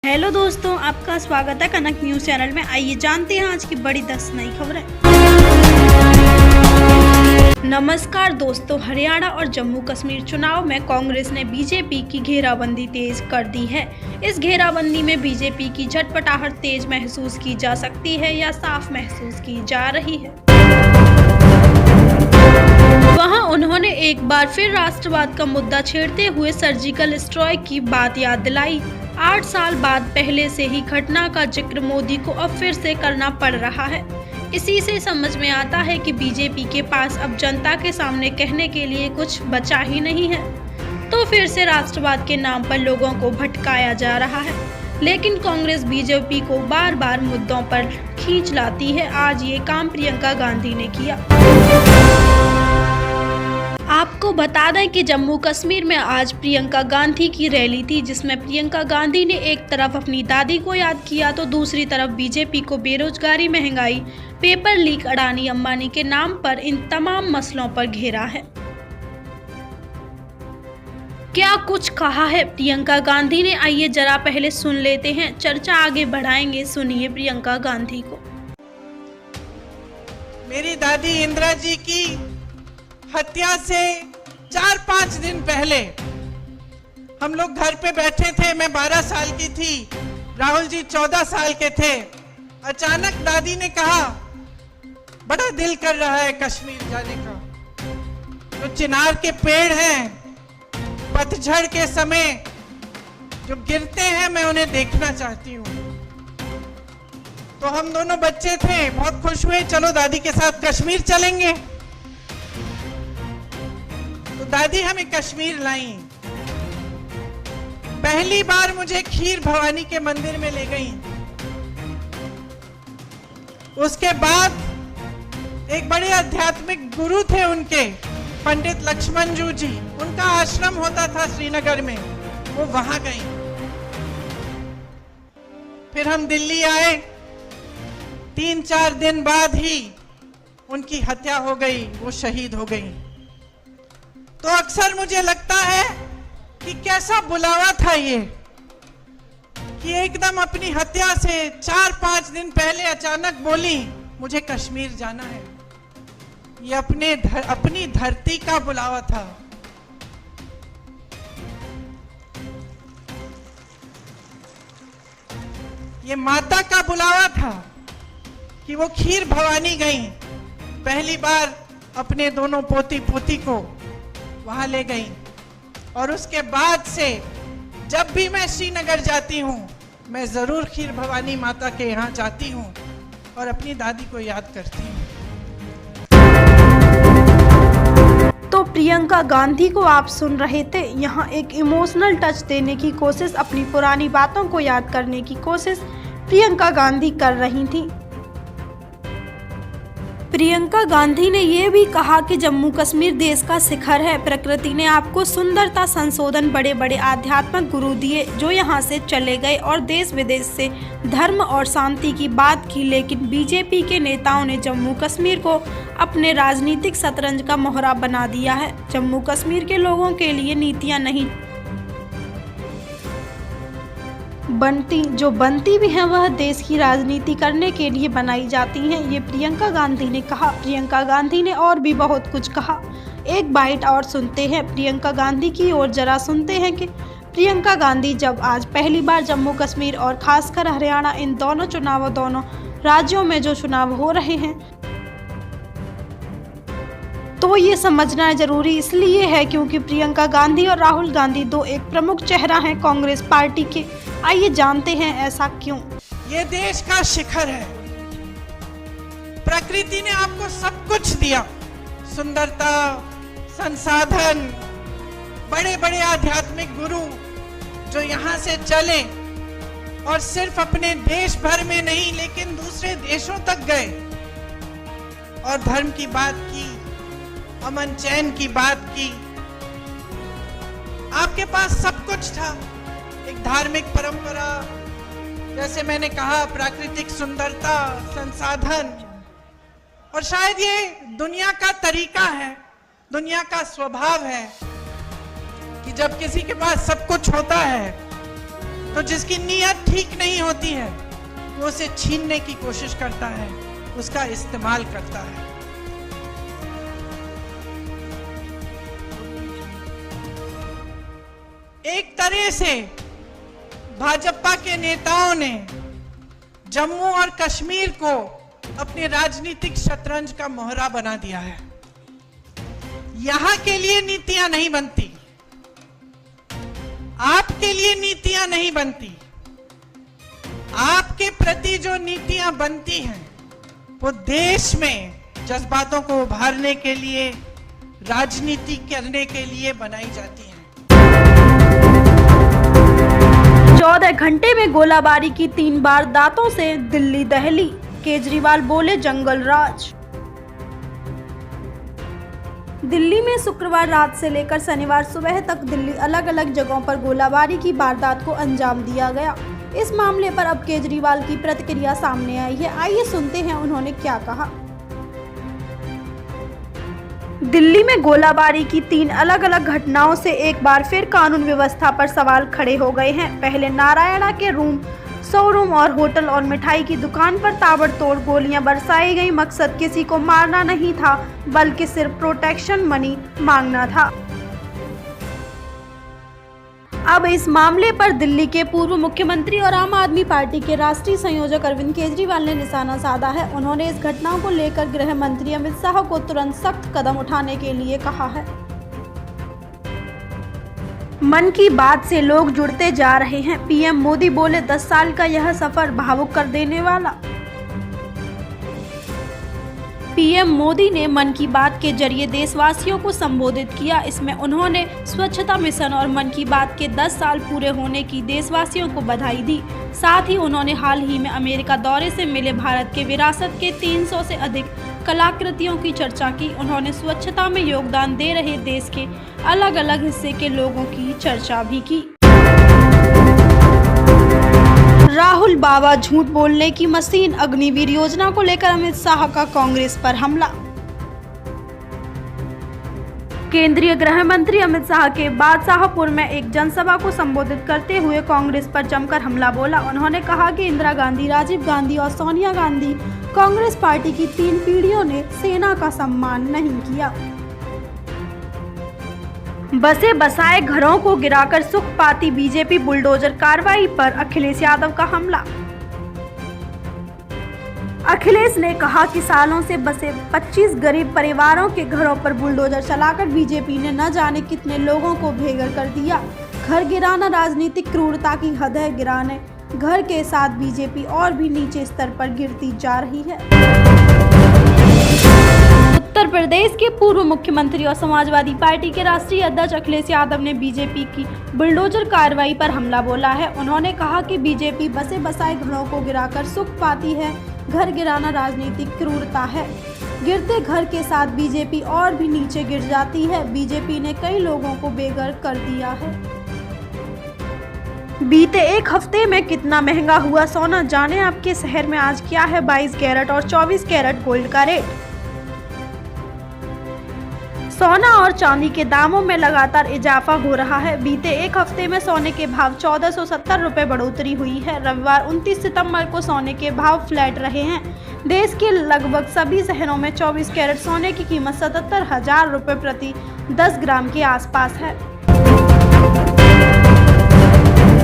Hello दोस्तों, आपका स्वागत है कनक न्यूज़ चैनल में। आइए जानते हैं आज की बड़ी 10 नई खबरें। नमस्कार दोस्तों, हरियाणा और जम्मू कश्मीर चुनाव में कांग्रेस ने बीजेपी की घेराबंदी तेज कर दी है। इस घेराबंदी में बीजेपी की झटपटाहट तेज महसूस की जा सकती है या साफ महसूस की जा रही है। वहां उन्होंने एक बार फिर राष्ट्रवाद का मुद्दा छेड़ते हुए सर्जिकल स्ट्राइक की बात याद दिलाई। 8 साल बाद पहले से ही घटना का जिक्र मोदी को अब फिर से करना पड़ रहा है। इसी से समझ में आता है कि बीजेपी के पास अब जनता के सामने कहने के लिए कुछ बचा ही नहीं है, तो फिर से राष्ट्रवाद के नाम पर लोगों को भटकाया जा रहा है। लेकिन कांग्रेस बीजेपी को बार बार मुद्दों पर खींच लाती है। आज ये काम प्रियंका गांधी ने किया। आपको बता दें कि जम्मू कश्मीर में आज प्रियंका गांधी की रैली थी, जिसमें प्रियंका गांधी ने एक तरफ अपनी दादी को याद किया तो दूसरी तरफ बीजेपी को बेरोजगारी, महंगाई, पेपर लीक, अडानी अंबानी के नाम पर इन तमाम मसलों पर घेरा है। क्या कुछ कहा है प्रियंका गांधी ने? आइए जरा पहले सुन लेते हैं, चर्चा आगे बढ़ाएंगे। सुनिए प्रियंका गांधी को। मेरी दादी इंदिरा जी की हत्या से 4-5 दिन पहले हम लोग घर पे बैठे थे। मैं 12 साल की थी, राहुल जी 14 साल के थे। अचानक दादी ने कहा, बड़ा दिल कर रहा है कश्मीर जाने का। जो चिनार के पेड़ हैं, पतझड़ के समय जो गिरते हैं, मैं उन्हें देखना चाहती हूँ। तो हम दोनों बच्चे थे, बहुत खुश हुए, चलो दादी के साथ कश्मीर चलेंगे। तो दादी हमें कश्मीर लाई। पहली बार मुझे खीर भवानी के मंदिर में ले गई। उसके बाद एक बड़े आध्यात्मिक गुरु थे उनके, पंडित लक्ष्मण जी, उनका आश्रम होता था श्रीनगर में, वो वहां गई। फिर हम दिल्ली आए। 3-4 दिन बाद ही उनकी हत्या हो गई, वो शहीद हो गई। तो अक्सर मुझे लगता है कि कैसा बुलावा था ये, कि एकदम अपनी हत्या से 4-5 दिन पहले अचानक बोली मुझे कश्मीर जाना है। ये अपनी धरती का बुलावा था। ये माता का बुलावा था कि वो खीर भवानी गई। पहली बार अपने दोनों पोती पोती को वहां ले गई। और उसके बाद से जब भी मैं श्रीनगर जाती हूँ, मैं जरूर खीर भवानी माता के यहाँ जाती हूँ और अपनी दादी को याद करती हूँ। तो प्रियंका गांधी को आप सुन रहे थे। यहाँ एक इमोशनल टच देने की कोशिश, अपनी पुरानी बातों को याद करने की कोशिश प्रियंका गांधी कर रही थी। प्रियंका गांधी ने ये भी कहा कि जम्मू कश्मीर देश का शिखर है। प्रकृति ने आपको सुंदरता, संशोधन, बड़े बड़े आध्यात्मिक गुरु दिए जो यहाँ से चले गए और देश विदेश से धर्म और शांति की बात की। लेकिन बीजेपी के नेताओं ने जम्मू कश्मीर को अपने राजनीतिक शतरंज का मोहरा बना दिया है। जम्मू कश्मीर के लोगों के लिए नीतियाँ नहीं बनती, जो बनती भी हैं वह देश की राजनीति करने के लिए बनाई जाती हैं, ये प्रियंका गांधी ने कहा। प्रियंका गांधी ने और भी बहुत कुछ कहा। एक बाइट और सुनते हैं प्रियंका गांधी की और जरा सुनते हैं कि प्रियंका गांधी जब आज पहली बार जम्मू कश्मीर और खासकर हरियाणा, इन दोनों राज्यों में जो चुनाव हो रहे हैं, तो ये समझना जरूरी इसलिए है क्योंकि प्रियंका गांधी और राहुल गांधी दो एक प्रमुख चेहरा हैं कांग्रेस पार्टी के। आइए जानते हैं ऐसा क्यों। ये देश का शिखर है। प्रकृति ने आपको सब कुछ दिया, सुंदरता, संसाधन, बड़े बड़े आध्यात्मिक गुरु जो यहाँ से चले और सिर्फ अपने देश भर में नहीं लेकिन दूसरे देशों तक गए और धर्म की बात की, अमन चैन की बात की। आपके पास सब कुछ था, एक धार्मिक परंपरा, जैसे मैंने कहा, प्राकृतिक सुंदरता, संसाधन। और शायद ये दुनिया का तरीका है, दुनिया का स्वभाव है कि जब किसी के पास सब कुछ होता है तो जिसकी नीयत ठीक नहीं होती है वो उसे छीनने की कोशिश करता है, उसका इस्तेमाल करता है। एक तरह से भाजपा के नेताओं ने जम्मू और कश्मीर को अपने राजनीतिक शतरंज का मोहरा बना दिया है। यहां के लिए नीतियां नहीं बनती, आपके लिए नीतियां नहीं बनती। आपके प्रति जो नीतियां बनती हैं वो देश में जज्बातों को उभारने के लिए, राजनीति करने के लिए बनाई जाती हैं। 14 घंटे में गोलाबारी की 3 वारदातों से दिल्ली दहली, केजरीवाल बोले जंगल राज। दिल्ली में शुक्रवार रात से लेकर शनिवार सुबह तक दिल्ली अलग अलग जगहों पर गोलाबारी की वारदात को अंजाम दिया गया। इस मामले पर अब केजरीवाल की प्रतिक्रिया सामने आई है। आइए सुनते हैं उन्होंने क्या कहा। दिल्ली में गोलाबारी की 3 अलग अलग घटनाओं से एक बार फिर कानून व्यवस्था पर सवाल खड़े हो गए हैं। पहले नारायणा के शोरूम और होटल और मिठाई की दुकान पर ताबड़तोड़ गोलियां बरसाई गई। मकसद किसी को मारना नहीं था बल्कि सिर्फ प्रोटेक्शन मनी मांगना था। अब इस मामले पर दिल्ली के पूर्व मुख्यमंत्री और आम आदमी पार्टी के राष्ट्रीय संयोजक अरविंद केजरीवाल ने निशाना साधा है। उन्होंने इस घटनाओं को लेकर गृह मंत्री अमित शाह को तुरंत सख्त कदम उठाने के लिए कहा है। मन की बात से लोग जुड़ते जा रहे हैं, पीएम मोदी बोले 10 साल का यह सफर भावुक कर देने वाला। पीएम मोदी ने मन की बात के जरिए देशवासियों को संबोधित किया। इसमें उन्होंने स्वच्छता मिशन और मन की बात के 10 साल पूरे होने की देशवासियों को बधाई दी। साथ ही उन्होंने हाल ही में अमेरिका दौरे से मिले भारत के विरासत के 300 से अधिक कलाकृतियों की चर्चा की। उन्होंने स्वच्छता में योगदान दे रहे देश के अलग अलग हिस्से के लोगों की चर्चा भी की। राहुल बाबा झूठ बोलने की मशीन, अग्निवीर योजना को लेकर अमित शाह का कांग्रेस पर हमला। केंद्रीय गृह मंत्री अमित शाह के बाद शाहपुर में एक जनसभा को संबोधित करते हुए कांग्रेस पर जमकर हमला बोला। उन्होंने कहा कि इंदिरा गांधी, राजीव गांधी और सोनिया गांधी कांग्रेस पार्टी की 3 पीढ़ियों ने सेना का सम्मान नहीं किया। बसे बसाए घरों को गिराकर सुख पाती बीजेपी, बुलडोजर कार्रवाई पर अखिलेश यादव का हमला। अखिलेश ने कहा कि सालों से बसे 25 गरीब परिवारों के घरों पर बुलडोजर चलाकर बीजेपी ने न जाने कितने लोगों को बेघर कर दिया। घर गिराना राजनीतिक क्रूरता की हद है। गिराने घर के साथ बीजेपी और भी नीचे स्तर पर गिरती जा रही है। उत्तर प्रदेश के पूर्व मुख्यमंत्री और समाजवादी पार्टी के राष्ट्रीय अध्यक्ष अखिलेश यादव ने बीजेपी की बुलडोजर कार्रवाई पर हमला बोला है। उन्होंने कहा कि बीजेपी बसे बसाए घरों को गिराकर सुख पाती है। घर गिराना राजनीतिक क्रूरता है। गिरते घर के साथ बीजेपी और भी नीचे गिर जाती है। बीजेपी ने कई लोगों को बेघर कर दिया है। बीते एक हफ्ते में कितना महंगा हुआ सोना, जाने आपके शहर में आज क्या है 22 कैरेट और 24 कैरेट गोल्ड का रेट। सोना और चांदी के दामों में लगातार इजाफा हो रहा है। बीते एक हफ्ते में सोने के भाव 1470 रुपए बढ़ोतरी हुई है। रविवार 29 सितंबर को सोने के भाव फ्लैट रहे हैं। देश के लगभग सभी शहरों में 24 कैरेट सोने की कीमत 77,000 रुपए प्रति 10 ग्राम के आसपास है।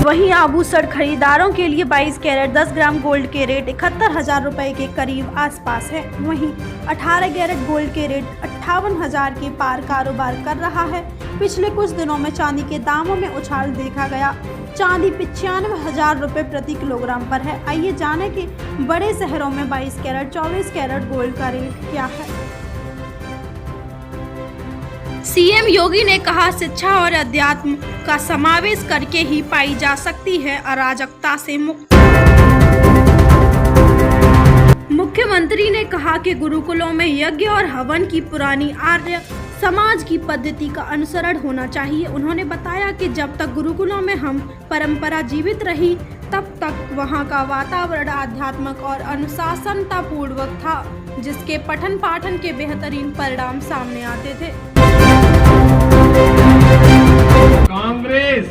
वहीं आभूषण खरीदारों के लिए 22 कैरेट 10 ग्राम गोल्ड के रेट 71,000 रुपए के करीब आसपास है। वहीं 18 कैरेट गोल्ड के रेट 58,000 के पार कारोबार कर रहा है। पिछले कुछ दिनों में चांदी के दामों में उछाल देखा गया। चांदी 95,000 रुपए प्रति किलोग्राम पर है। आइए जाने कि बड़े शहरों में 22 कैरेट 24 कैरेट गोल्ड का रेट क्या है। सीएम योगी ने कहा, शिक्षा और अध्यात्म का समावेश करके ही पाई जा सकती है अराजकता से मुक्ति। मुख्यमंत्री ने कहा कि गुरुकुलों में यज्ञ और हवन की पुरानी आर्य समाज की पद्धति का अनुसरण होना चाहिए। उन्होंने बताया कि जब तक गुरुकुलों में हम परंपरा जीवित रही तब तक वहां का वातावरण आध्यात्मिक और अनुशासनता पूर्वक था, जिसके पठन पाठन के बेहतरीन परिणाम सामने आते थे। कांग्रेस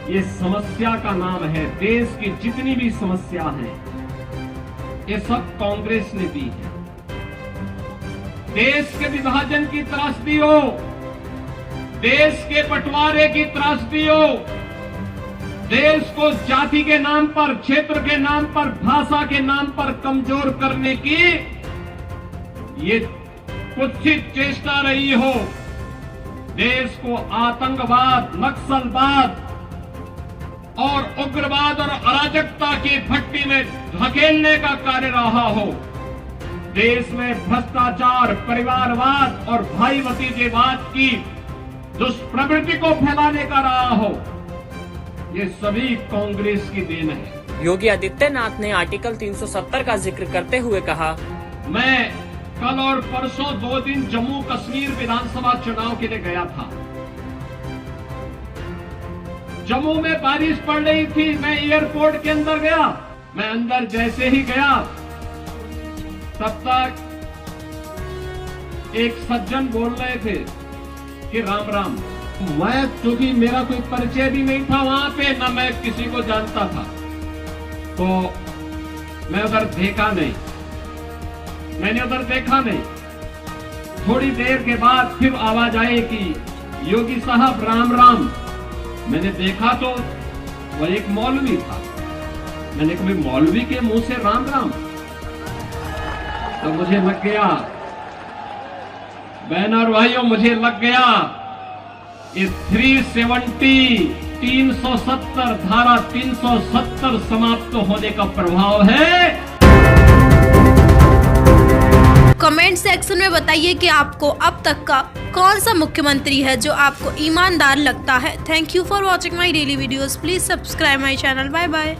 ये समस्या का नाम है। देश की जितनी भी समस्या है ये सब कांग्रेस ने दी है। देश के विभाजन की त्रासदी हो, देश के बंटवारे की त्रासदी हो, देश को जाति के नाम पर, क्षेत्र के नाम पर, भाषा के नाम पर कमजोर करने की ये कुत्सित चेष्टा रही हो, देश को आतंकवाद, नक्सलवाद और उग्रवाद और अराजकता की भट्टी में धकेलने का कार्य रहा हो, देश में भ्रष्टाचार, परिवारवाद और भाई भतीजेवाद की दुष्प्रवृत्ति को फैलाने का रहा हो, ये सभी कांग्रेस की देन है। योगी आदित्यनाथ ने आर्टिकल 370 का जिक्र करते हुए कहा, मैं कल और परसों 2 दिन जम्मू कश्मीर विधानसभा चुनाव के लिए गया था। जम्मू में बारिश पड़ रही थी, मैं एयरपोर्ट के अंदर गया। मैं अंदर जैसे ही गया तब तक एक सज्जन बोल रहे थे कि राम राम। मैं, क्योंकि मेरा कोई परिचय भी नहीं था वहां पे, ना मैं किसी को जानता था, तो मैं उधर देखा नहीं, मैंने उधर देखा नहीं। थोड़ी देर के बाद फिर आवाज आई कि योगी साहब राम राम। मैंने देखा तो वो एक मौलवी था। मैंने कभी मौलवी के मुंह से राम राम, तो मुझे लग गया, बहन और भाइयों, मुझे लग गया ये 370 धारा 370 समाप्त होने का प्रभाव है। कमेंट सेक्शन में बताइए कि आपको अब तक का कौन सा मुख्यमंत्री है जो आपको ईमानदार लगता है। Thank you for watching my daily videos. Please subscribe my channel. Bye bye.